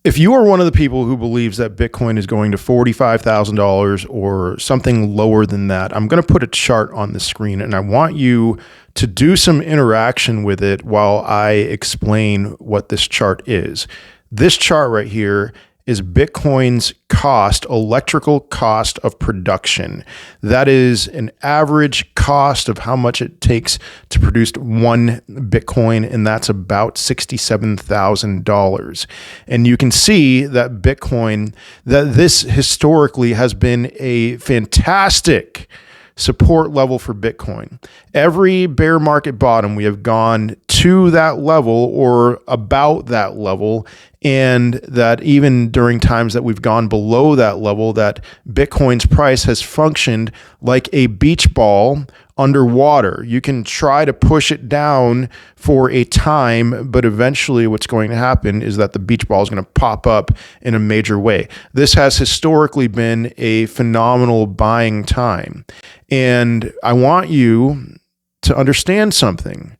If you are one of the people who believes that Bitcoin is going to $45,000 or something lower than that, I'm going to put a chart on the screen and I want you to do some interaction with it while I explain what this chart is. This chart right here is Bitcoin's cost, electrical cost of production. That is an average cost of how much it takes to produce one Bitcoin, and that's about $67,000. And you can see that Bitcoin, that this historically has been a fantastic support level for Bitcoin. Every bear market bottom, we have gone to that level or about that level, and that even during times that we've gone below that level, that Bitcoin's price has functioned like a beach ball underwater. You can try to push it down for a time, but eventually what's going to happen is that the beach ball is going to pop up in a major way. This has historically been a phenomenal buying time. And I want you to understand something.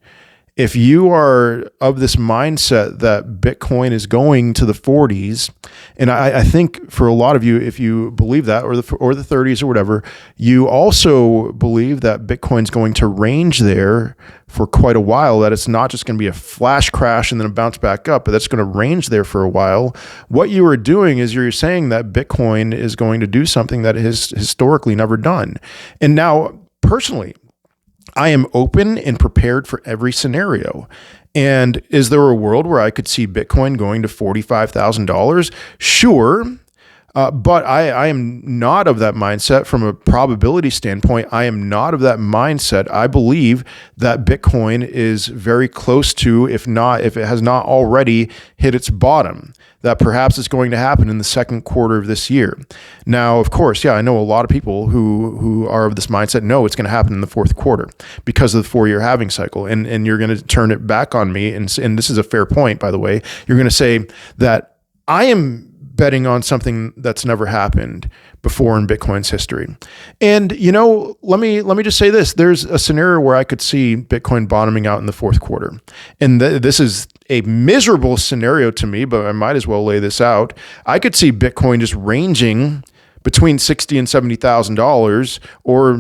If you are of this mindset that Bitcoin is going to the 40s, and I think for a lot of you, if you believe that, or the 30s or whatever, you also believe that Bitcoin's going to range there for quite a while, that it's not just going to be a flash crash and then a bounce back up, but that's going to range there for a while. What you are doing is you're saying that Bitcoin is going to do something that it has historically never done. And now, personally, I am open and prepared for every scenario. And is there a world where I could see Bitcoin going to $45,000? Sure. But I am not of that mindset from a probability standpoint. I am not of that mindset. I believe that Bitcoin is very close to, if it has not already hit its bottom, that perhaps it's going to happen in the second quarter of this year. Now, of course, I know a lot of people who are of this mindset. No, it's going to happen in the fourth quarter because of the 4-year halving cycle. And you're going to turn it back on me. And this is a fair point, by the way. You're going to say that I am betting on something that's never happened before in Bitcoin's history. And, let me just say this. There's a scenario where I could see Bitcoin bottoming out in the fourth quarter. And this is a miserable scenario to me, but I might as well lay this out. I could see Bitcoin just ranging between $60,000 and $70,000, or,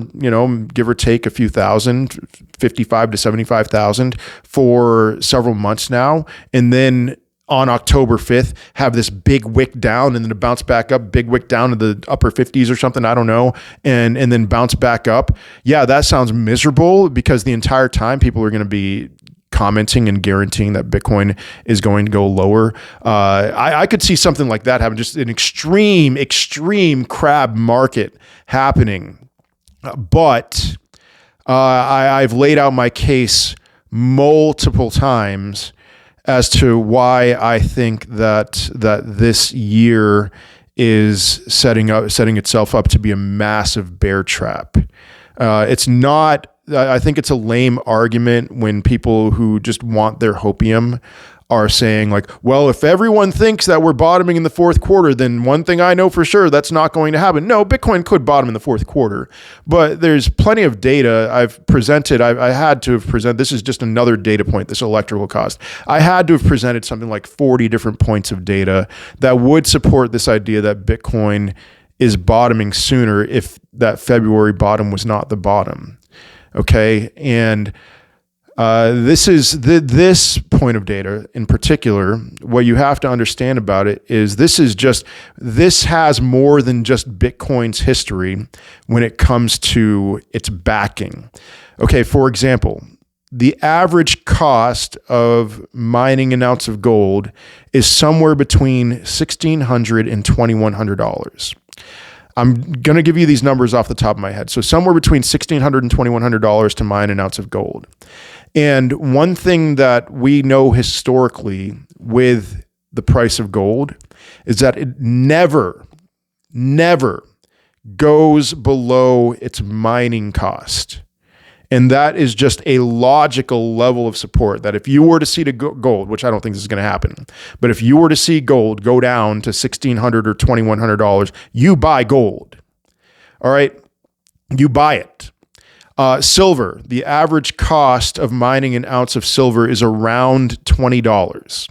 give or take a few thousand, 55 to 75,000 for several months now. And then on October 5th, have this big wick down and then to bounce back up, big wick down to the upper 50s or something, I don't know, and then bounce back up. Yeah, that sounds miserable because the entire time people are going to be commenting and guaranteeing that Bitcoin is going to go lower. I could see something like that happen, just an extreme crab market happening. But I've laid out my case multiple times as to why I think that this year is setting itself up to be a massive bear trap. It's not. I think it's a lame argument when people who just want their hopium are saying like, well, if everyone thinks that we're bottoming in the fourth quarter, then one thing I know for sure, that's not going to happen. No, Bitcoin could bottom in the fourth quarter, but there's plenty of data I've presented. I had to have presented, this is just another data point, this electrical cost. I had to have presented something like 40 different points of data that would support this idea that Bitcoin is bottoming sooner if that February bottom was not the bottom. Okay. And this point of data in particular, what you have to understand about it is this has more than just Bitcoin's history when it comes to its backing. Okay, for example, the average cost of mining an ounce of gold is somewhere between $1,600 and $2,100. I'm going to give you these numbers off the top of my head. So somewhere between $1,600 and $2,100 to mine an ounce of gold. And one thing that we know historically with the price of gold is that it never goes below its mining cost. And that is just a logical level of support that if you were to see the gold, which I don't think this is going to happen, but if you were to see gold go down to $1,600 or $2,100, you buy gold. All right. You buy it. Silver, the average cost of mining an ounce of silver is around $20.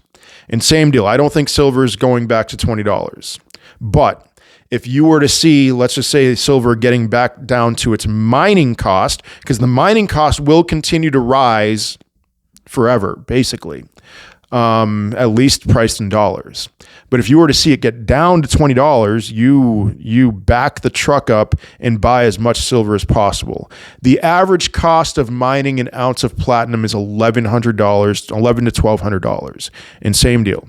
And same deal. I don't think silver is going back to $20. But if you were to see, let's just say silver getting back down to its mining cost, because the mining cost will continue to rise forever, basically, at least priced in dollars. But if you were to see it get down to $20, you back the truck up and buy as much silver as possible. The average cost of mining an ounce of platinum is $1,100, $1,100 to $1,200. And same deal.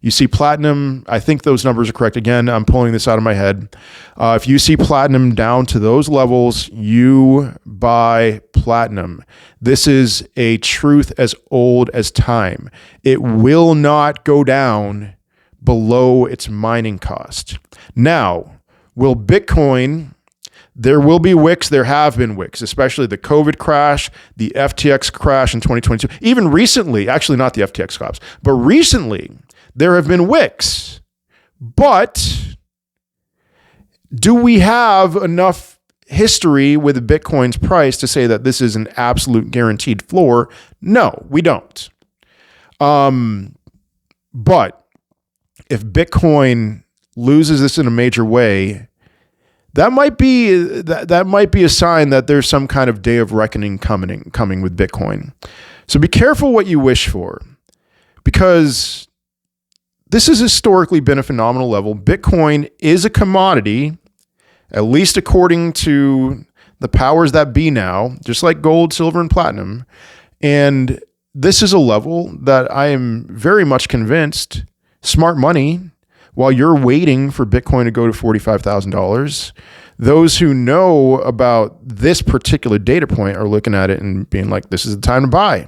You see platinum, I think those numbers are correct. Again, I'm pulling this out of my head. If you see platinum down to those levels, you buy platinum. This is a truth as old as time. It will not go down below its mining cost. Now, will Bitcoin, there will be wicks, there have been wicks, especially the COVID crash, the FTX crash in 2022. Even recently, actually not the FTX collapse, but recently, there have been wicks. But do we have enough history with Bitcoin's price to say that this is an absolute guaranteed floor? No, we don't. But if Bitcoin loses this in a major way, that might be a sign that there's some kind of day of reckoning coming with Bitcoin. So be careful what you wish for, because this has historically been a phenomenal level. Bitcoin is a commodity, at least according to the powers that be now, just like gold, silver, and platinum. And this is a level that I am very much convinced smart money, while you're waiting for Bitcoin to go to $45,000, those who know about this particular data point are looking at it and being like, this is the time to buy.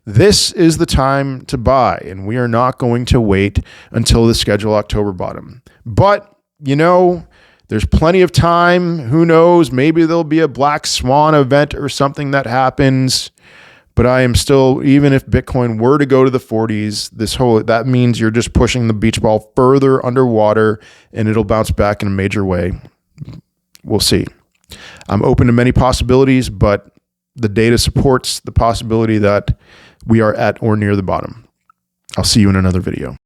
This is the time to buy, and we are not going to wait until the scheduled October bottom. But, there's plenty of time. Who knows? Maybe there'll be a black swan event or something that happens. But I am still, even if Bitcoin were to go to the 40s, that means you're just pushing the beach ball further underwater, and it'll bounce back in a major way. We'll see. I'm open to many possibilities, but the data supports the possibility that we are at or near the bottom. I'll see you in another video.